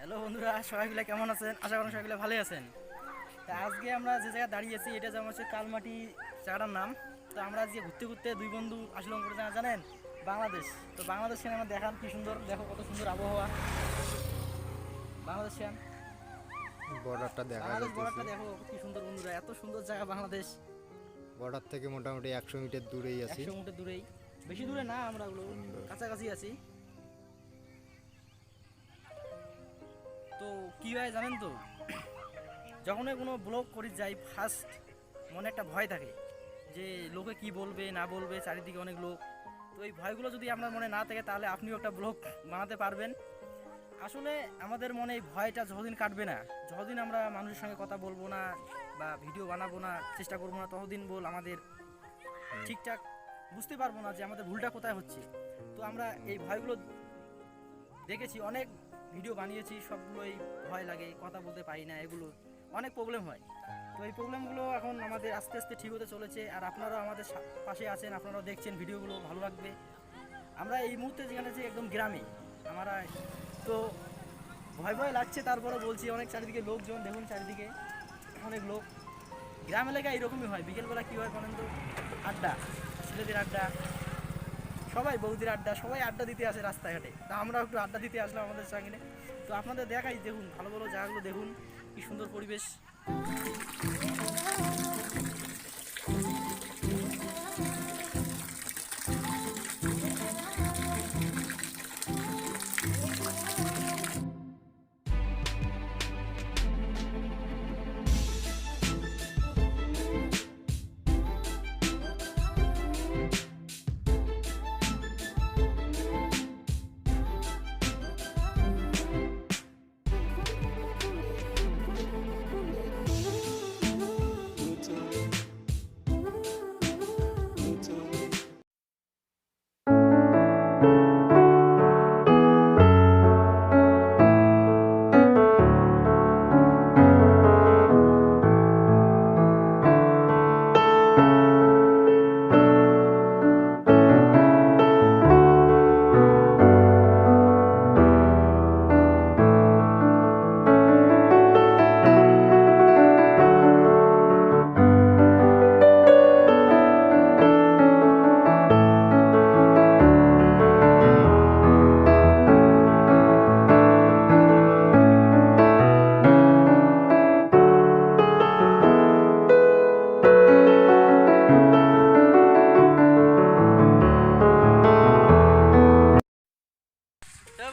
Hello বন্ধুরা, সবাই মিলে কেমন আছেন? আশা করি সবাই মিলে ভালোই আছেন। তা আজকে আমরা যে জায়গায় দাঁড়িয়েছি এটা যেমন হচ্ছে কালমাটি জায়গাটার নাম। তো আমরা আজকে ঘুরতে ঘুরতে দুই বন্ধু আসলাম করে জানেন বাংলাদেশ। তো বাংলাদেশ সিনেমা দেখান কি সুন্দর, দেখো কত সুন্দর আবহাওয়া। বাংলাদেশ সিনেমা বর্ডারটা দেখা বাংলাদেশ যাচ্ছে। বর্ডারটা দেখো কি সুন্দর বন্ধুরা, এত সুন্দর জায়গা বাংলাদেশ। বর্ডার থেকে মোটামুটি 100 মিটার দূরেই আছি। 100 মিটার দূরেই, বেশি দূরে না, আমরা ওগুলো কাছাকাছি আছি। তো কী হয় জানেন তো, যখনই কোনো ব্লগ করে যাই ফার্স্ট মনে একটা ভয় থাকে যে লোকে কি বলবে না বলবে, চারিদিকে অনেক লোক। তো এই ভয়গুলো যদি আপনার মনে না থাকে তাহলে আপনিও একটা ব্লগ বানাতে পারবেন। আসলে আমাদের মনে এই ভয়টা যতদিন কাটবে না, যতদিন আমরা মানুষের সঙ্গে কথা বলবো না বা ভিডিও বানাবো না, চেষ্টা করবো না, ততদিন আমাদের ঠিকঠাক বুঝতে পারবো না যে আমাদের ভুলটা কোথায় হচ্ছে। তো আমরা এই ভয়গুলো দেখেছি, অনেক ভিডিও বানিয়েছি, সবগুলোই ভয় লাগে, কথা বলতে পারি না, এগুলো অনেক প্রবলেম হয়। তো এই প্রবলেমগুলো এখন আমাদের আস্তে আস্তে ঠিক হতে চলেছে। আর আপনারাও আমাদের পাশে আছেন, আপনারাও দেখছেন, ভিডিওগুলো ভালো লাগবে। আমরা এই মুহূর্তে যেখানে যে একদম গ্রামে আমরা, তো ভয় ভয় লাগছে, তারপরে বলছি অনেক চারিদিকে লোকজন দেখুন, চারিদিকে অনেক লোক। গ্রাম এলাকায় এরকমই হয়, বিকেলবেলা কী হয় বলেন তো, আড্ডা, ছেলেদের আড্ডা, সবাই বৌদির আড্ডা, সবাই আড্ডা দিতে আসে রাস্তাঘাটে। তা আমরাও একটু আড্ডা দিতে আসলাম আমাদের সঙ্গে। তো আপনাদের দেখাই, দেখুন ভালো ভালো জায়গাগুলো দেখুন, কি সুন্দর পরিবেশ।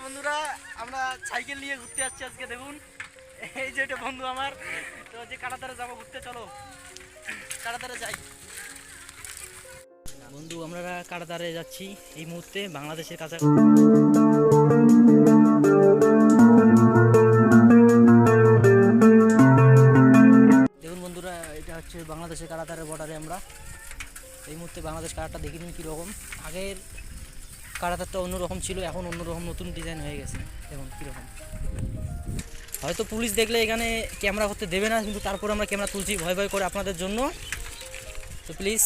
বন্ধুরা, আমরা সাইকেল নিয়ে ঘুরতে যাচ্ছি আজকে, দেখুন এই যে এটা বন্ধু আমার। তো যে কাটাতারে যাবো ঘুরতে, চলো কাটাতারে যাই। বন্ধু আমরা কাটাতারে যাচ্ছি এই মুহূর্তে, বাংলাদেশের কাছে। দেখুন বন্ধুরা, এটা হচ্ছে বাংলাদেশের কাটাতারের বর্ডারে আমরা এই মুহূর্তে। বাংলাদেশ কাটারটা দেখে নিন কীরকম। আগের কাটাতারটা অন্যরকম ছিল, এখন অন্যরকম নতুন ডিজাইন হয়ে গেছে, দেখুন কীরকম। হয়তো পুলিশ দেখলে এখানে ক্যামেরা করতে দেবে না, কিন্তু তারপর আমরা ক্যামেরা তুলছি ভয় ভয় করে আপনাদের জন্য। তো প্লিজ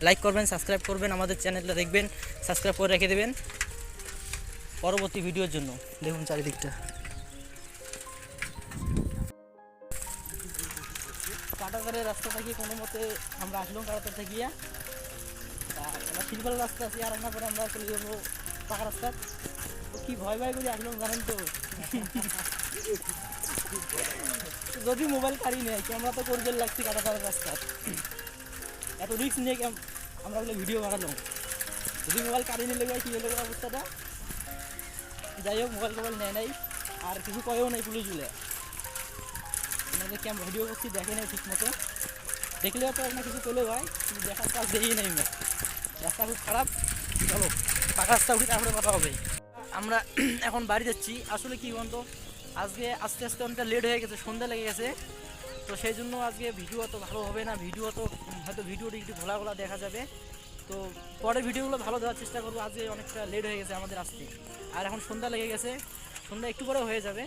লাইক করবেন, সাবস্ক্রাইব করবেন, আমাদের চ্যানেলটা দেখবেন, সাবস্ক্রাইব করে রেখে দেবেন পরবর্তী ভিডিওর জন্য। দেখুন চারিদিকটা, কাটাতারের রাস্তা থেকে কোনো মতে আমরা আসলাম কাটাতার থেকে গিয়া। আমরা সিলভার রাস্তা আছি, আর রান্না করে আমরা চলে যাবো পাকা রাস্তা। তো কী ভয় ভয় করে আসলাম জানেন তো, যদি মোবাইল কারি নেই, ক্যামেরা তো করবে লাগছি কাটাতারের রাস্তা, এত রিস্ক নিয়ে আমরা বলে ভিডিও বানালাম। যদি মোবাইল কারি নিলে কী হলো অবস্থাটা। যাই হোক, মোবাইল টোবাইল নেয় নাই, আর কিছু কয়েও নেই পুলিশগুলো। আমাদের ক্যাম ভিডিও করছি, দেখে নেই ঠিক মতো, দেখলেও তো আপনার কিছু চলে হয়, কিন্তু দেখার কাজ দেখেই নেই। রাস্তা খুব খারাপ, চলো পাকা রাস্তা উঠে তারপরে কথা হবে। আমরা এখন বাড়ি যাচ্ছি। আসলে কি বলতো, আজকে আস্তে আস্তে অনেকটা লেট হয়ে গেছে, সন্ধ্যা লেগে গেছে। তো সেই জন্য আজকে ভিডিও অত ভালো হবে না, ভিডিও তো হয়তো ভিডিওটি একটু ঘোলা ঘোলা দেখা যাবে। তো পরে ভিডিওগুলো ভালো দেওয়ার চেষ্টা করবো। আজকে অনেকটা লেট হয়ে গেছে আমাদের আসতে, আর এখন সন্ধ্যা লেগে গেছে, সন্ধ্যা একটু পরে হয়ে যাবে।